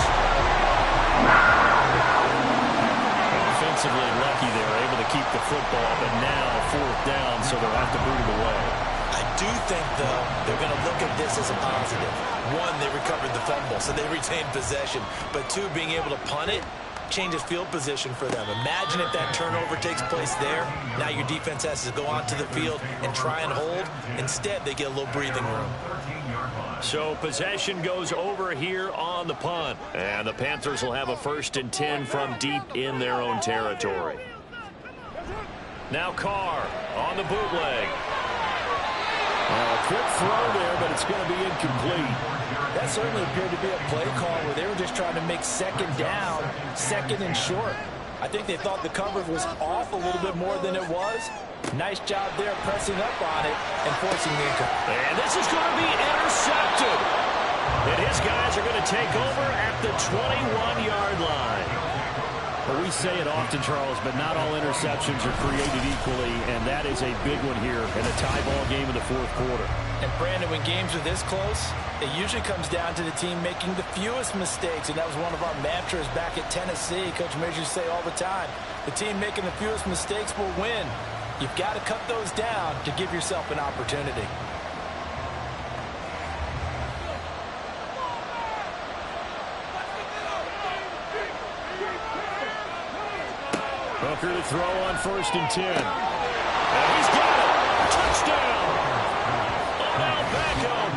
Offensively lucky they were able to keep the football, but now fourth down, so they'll have to boot it away. I do think, though, they're going to look at this as a positive. One, they recovered the fumble, so they retained possession. But two, being able to punt it changes field position for them. Imagine if that turnover takes place there. Now your defense has to go onto the field and try and hold. Instead, they get a little breathing room. So possession goes over here on the punt. And the Panthers will have a 1st and 10 from deep in their own territory. Now Carr on the bootleg. A quick throw there, but it's going to be incomplete. That certainly appeared to be a play call where they were just trying to make second down, second and short. I think they thought the coverage was off a little bit more than it was. Nice job there pressing up on it and forcing the incomplete. And this is going to be intercepted. And his guys are going to take over at the 21-yard line. Well, we say it often, Charles, but not all interceptions are created equally, and that is a big one here in a tie ball game in the fourth quarter. And, Brandon, when games are this close, it usually comes down to the team making the fewest mistakes, and that was one of our mantras back at Tennessee. Coach Measures used to say all the time, the team making the fewest mistakes will win. You've got to cut those down to give yourself an opportunity. Hooker to throw on 1st and 10. And he's got it. Touchdown. Odell Beckham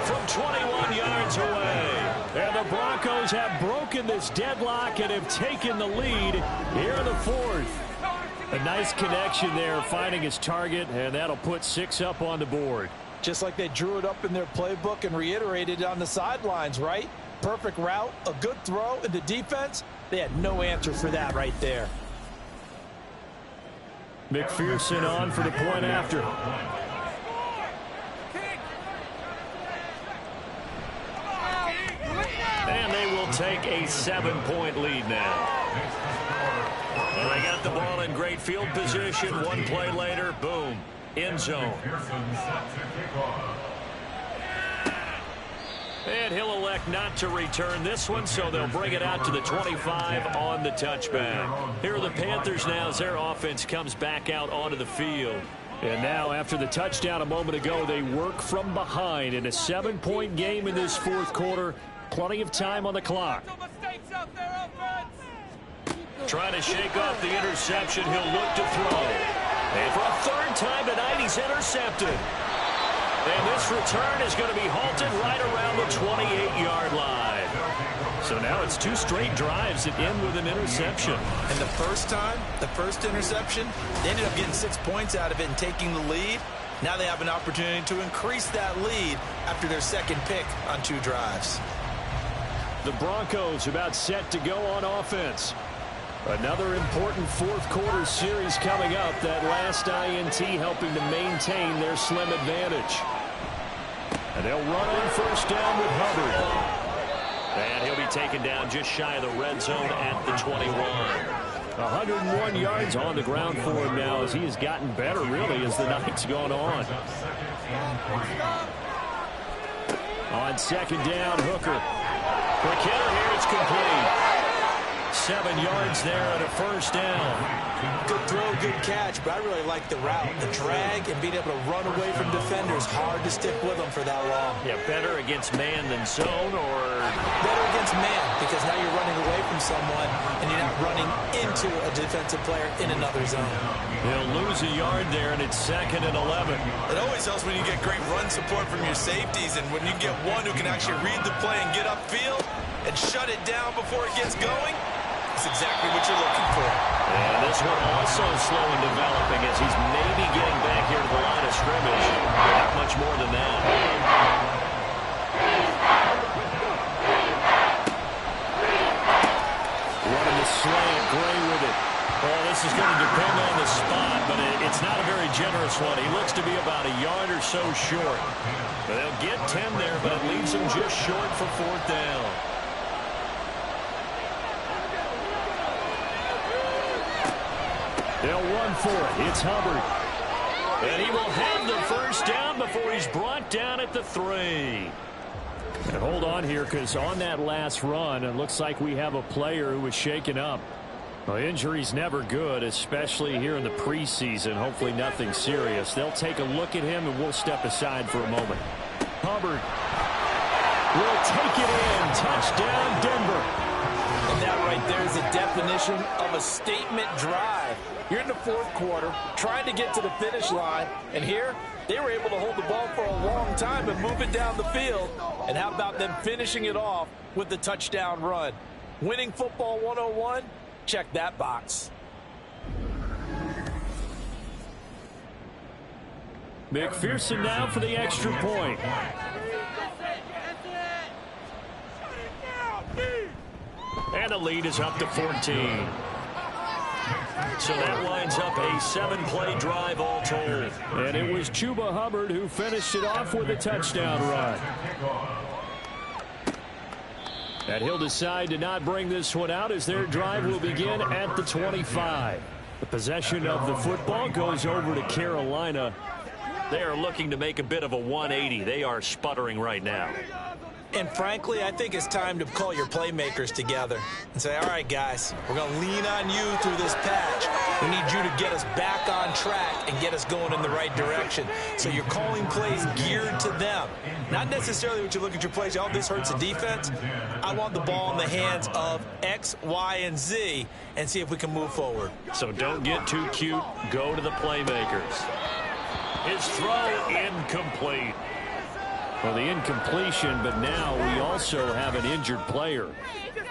from 21 yards away. And the Broncos have broken this deadlock and have taken the lead here in the fourth. A nice connection there, finding his target, and that'll put 6 up on the board. Just like they drew it up in their playbook and reiterated it on the sidelines, right? Perfect route, a good throw, and the defense, they had no answer for that right there. McPherson on for the point after. And they will take a 7-point lead now. They got the ball in great field position. One play later, boom, end zone. And he'll elect not to return this one, so they'll bring it out to the 25 on the touchback. Here are the Panthers now as their offense comes back out onto the field. And now, after the touchdown a moment ago, they work from behind in a 7-point game in this fourth quarter. Plenty of time on the clock. Trying to shake off the interception. He'll look to throw. And for a third time tonight, he's intercepted. And this return is going to be halted right around the 28-yard line. So now it's 2 straight drives that end with an interception. And the first time, the first interception, they ended up getting 6 points out of it and taking the lead. Now they have an opportunity to increase that lead after their second pick on 2 drives. The Broncos about set to go on offense. Another important fourth quarter series coming up. That last INT helping to maintain their slim advantage. And they'll run on 1st down with Hubbard. And he'll be taken down just shy of the red zone at the 21. 101 yards on the ground for him now as he has gotten better, really, as the night's gone on. On 2nd down, Hooker. For Kenner here, it's complete. 7 yards there and a 1st down. Good throw, good catch, but I really like the route. The drag and being able to run away from defenders. Hard to stick with them for that long. Yeah, better against man than zone, or? Better against man, because now you're running away from someone and you're not running into a defensive player in another zone. He'll lose a yard there, and it's 2nd and 11. It always helps when you get great run support from your safeties, and when you get one who can actually read the play and get upfield and shut it down before it gets going. That's exactly what you're looking for. And this one also slow in developing as he's maybe getting back here to the line of scrimmage. Not much more than that. Running the slant, Gray with it. Well, this is going to depend on the spot, but it's not a very generous one. He looks to be about a yard or so short. But they'll get 10 there, but it leaves them just short for 4th down. They'll run for it. It's Hubbard. And he will have the first down before he's brought down at the 3. And hold on here, because on that last run, it looks like we have a player who was shaken up. Well, injury's never good, especially here in the preseason. Hopefully nothing serious. They'll take a look at him, and we'll step aside for a moment. Hubbard will take it in. Touchdown, Denver. And that right there is the definition of a statement drive. You're in the 4th quarter, trying to get to the finish line, and here they were able to hold the ball for a long time and move it down the field. And how about them finishing it off with the touchdown run? Winning football 101? Check that box. McPherson now for the extra point. And the lead is up to 14. So that lines up a 7-play drive all told. And it was Chuba Hubbard who finished it off with a touchdown run. And he'll decide to not bring this one out as their drive will begin at the 25. The possession of the football goes over to Carolina. They are looking to make a bit of a 180. They are sputtering right now. And frankly, I think it's time to call your playmakers together and say, all right, guys, we're going to lean on you through this patch. We need you to get us back on track and get us going in the right direction. So you're calling plays geared to them. Not necessarily what you look at your plays, oh, this hurts the defense. I want the ball in the hands of X, Y, and Z and see if we can move forward. So don't get too cute. Go to the playmakers. His throw incomplete. Well, the incompletion, but now we also have an injured player.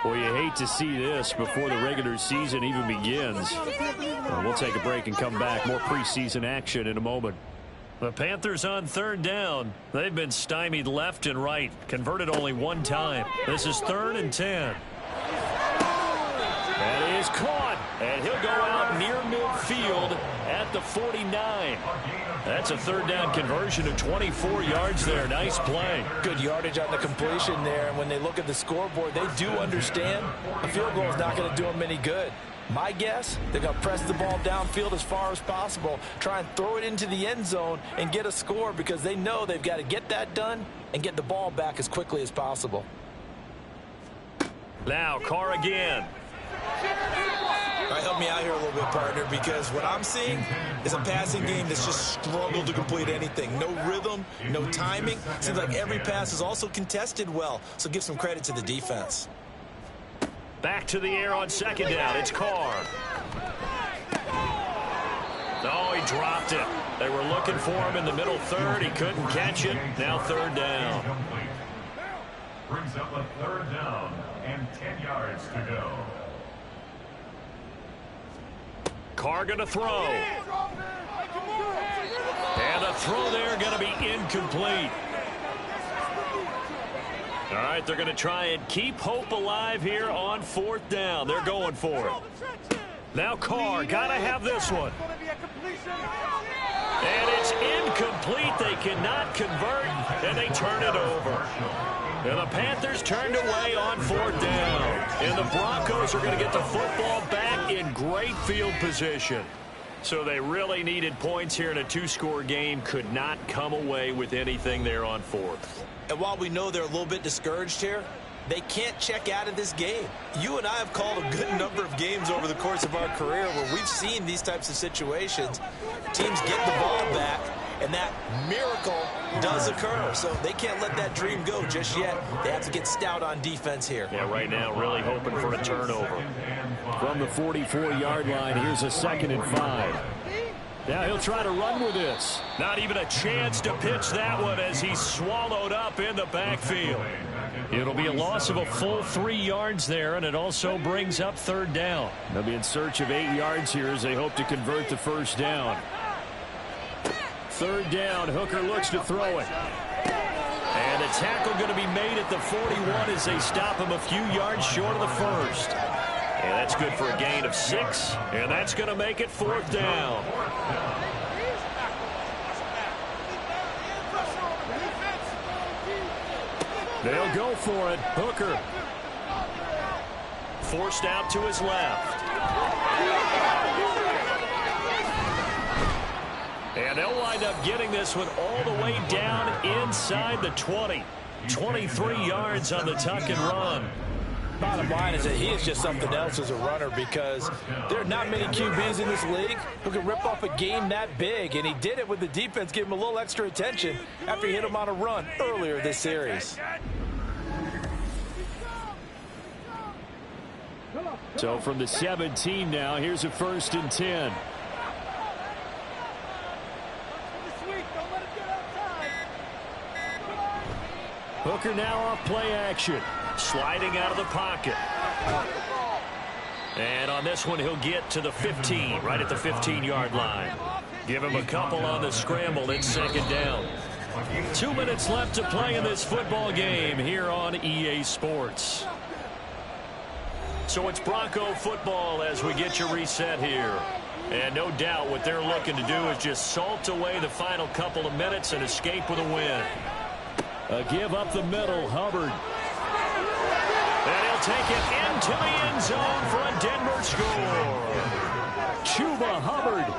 Well, you hate to see this before the regular season even begins. Well, we'll take a break and come back. More preseason action in a moment. The Panthers on 3rd down. They've been stymied left and right. Converted only one time. This is 3rd and 10. That is caught. And he'll go out near midfield at the 49. That's a 3rd down conversion of 24 yards there. Nice play. Good yardage on the completion there. And when they look at the scoreboard, they do understand a field goal is not going to do them any good. My guess, they're going to press the ball downfield as far as possible, try and throw it into the end zone and get a score because they know they've got to get that done and get the ball back as quickly as possible. Now, Carr again. All right, help me out here a little bit, partner, because what I'm seeing is a passing game that's just struggled to complete anything. No rhythm, no timing. Seems like every pass is also contested well, so give some credit to the defense. Back to the air on 2nd down. It's Carr. Oh, he dropped it. They were looking for him in the middle 3rd. He couldn't catch it. Now 3rd down. Brings up a 3rd down and 10 yards to go. Carr going to throw. And the throw there going to be incomplete. All right, they're going to try and keep hope alive here on 4th down. They're going for it. Now Carr, got to have this one. And it's incomplete. They cannot convert, and they turn it over. And the Panthers turned away on 4th down. And the Broncos are going to get the football back in great field position. So they really needed points here in a 2-score game. Could not come away with anything there on 4th. And while we know they're a little bit discouraged here, they can't check out of this game. You and I have called a good number of games over the course of our career where we've seen these types of situations. Teams get the ball back, and that miracle does occur. So they can't let that dream go just yet. They have to get stout on defense here. Yeah, right now really hoping for a turnover. From the 44-yard line, here's a 2nd and 5. Now he'll try to run with this. Not even a chance to pitch that one as he's swallowed up in the backfield. It'll be a loss of a full 3 yards there, and it also brings up 3rd down. They'll be in search of 8 yards here as they hope to convert the 1st down. 3rd down, Hooker looks to throw it. And a tackle going to be made at the 41 as they stop him a few yards short of the 1st. And that's good for a gain of 6. And that's going to make it 4th down. They'll go for it. Hooker. Forced out to his left. And they'll wind up getting this one all the way down inside the 20. 23 yards on the tuck and run. Bottom line is that he is just something else as a runner, because there are not many QBs in this league who can rip off a game that big, and he did it with the defense giving him a little extra attention after he hit him on a run earlier this series. So from the 17 now, here's a 1st and 10. Hooker now off play action. Sliding out of the pocket. And on this one, he'll get to the 15, right at the 15-yard line. Give him a couple on the scramble. It's 2nd down. 2 minutes left to play in this football game here on EA Sports. So it's Bronco football as we get you reset here. And no doubt what they're looking to do is just salt away the final couple of minutes and escape with a win. A give up the middle, Hubbard. And he'll take it into the end zone for a Denver score. Chuba Hubbard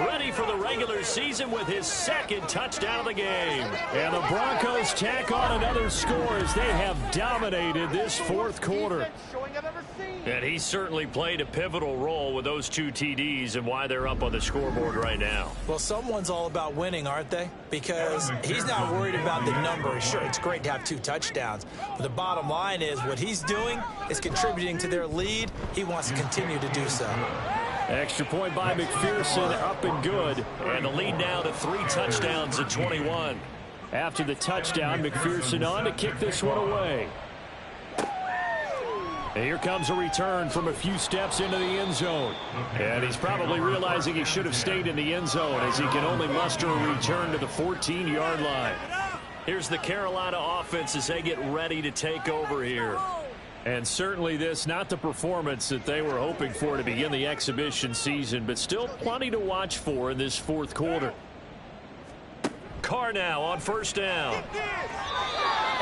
ready for the regular season with his 2nd touchdown of the game. And the Broncos tack on another score as they have dominated this 4th quarter. And he certainly played a pivotal role with those 2 TDs and why they're up on the scoreboard right now. Well, someone's all about winning, aren't they? Because he's not worried about the number. Sure, it's great to have 2 touchdowns. But the bottom line is what he's doing is contributing to their lead. He wants to continue to do so. Extra point by McPherson, up and good. And the lead now to 3 touchdowns at 21. After the touchdown, McPherson on to kick this one away. And here comes a return from a few steps into the end zone. And he's probably realizing he should have stayed in the end zone as he can only muster a return to the 14-yard line. Here's the Carolina offense as they get ready to take over here. And certainly this, not the performance that they were hoping for to begin the exhibition season, but still plenty to watch for in this 4th quarter. Carr now on 1st down.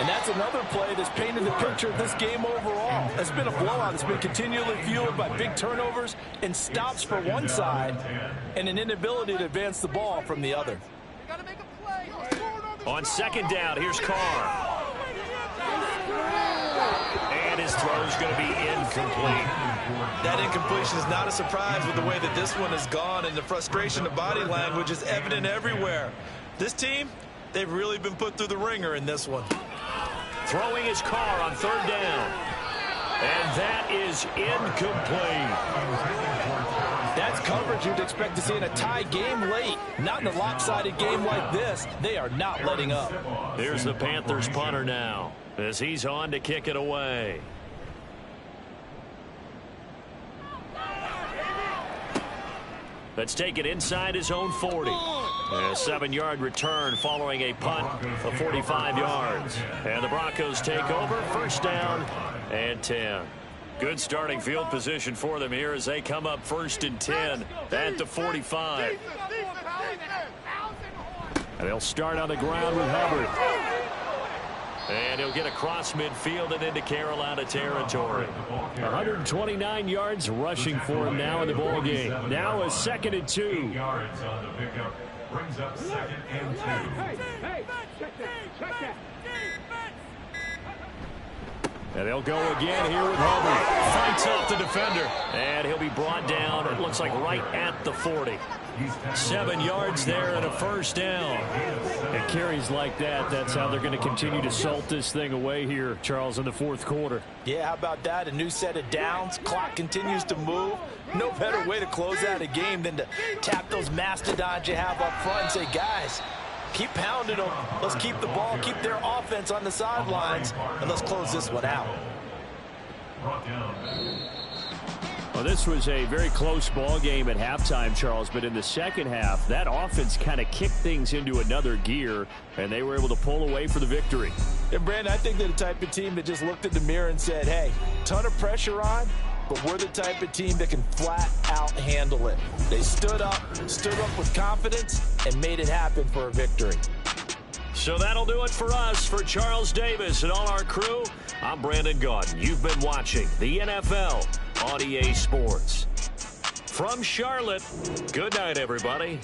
And that's another play that's painted the picture of this game overall. It's been a blowout. It's been continually fueled by big turnovers and stops for one side and an inability to advance the ball from the other. On 2nd down, here's Carr. And his throw is going to be incomplete. That incompletion is not a surprise with the way that this one has gone, and the frustration of body language is evident everywhere. This team, they've really been put through the ringer in this one. Throwing his Carr on 3rd down. And that is incomplete. That's coverage you'd expect to see in a tie game late. Not in a lopsided game like this. They are not letting up. Here's the Panthers punter now as he's on to kick it away. Let's take it inside his own 40. A 7-yard return following a punt of 45 yards. And the Broncos take over, 1st down and 10. Good starting field position for them here as they come up 1st and 10 at the 45. And they'll start on the ground with Hubbard. And he'll get across midfield and into Carolina territory. 129 yards rushing for him now in the ball game. Now a 2nd and 2. Yards on the pickup brings up 2nd and 2. And they'll go again here with Hubbard. Fights off the defender. And he'll be brought down, it looks like right at the 40. 7 yards there and a 1st down. And carries like that, that's how they're going to continue to salt this thing away here, Charles, in the 4th quarter. Yeah, how about that? A new set of downs. Clock continues to move. No better way to close out a game than to tap those mastodons you have up front and say, guys, keep pounding them. Let's keep the ball, keep their offense on the sidelines, and let's close this one out. Well, this was a very close ball game at halftime, Charles, but in the 2nd half, that offense kind of kicked things into another gear, and they were able to pull away for the victory. And, Brandon, I think they're the type of team that just looked in the mirror and said, hey, ton of pressure on, but we're the type of team that can flat out handle it. They stood up with confidence, and made it happen for a victory. So that'll do it for us. For Charles Davis and all our crew, I'm Brandon Gaudin. You've been watching the NFL on EA Sports. From Charlotte, good night, everybody.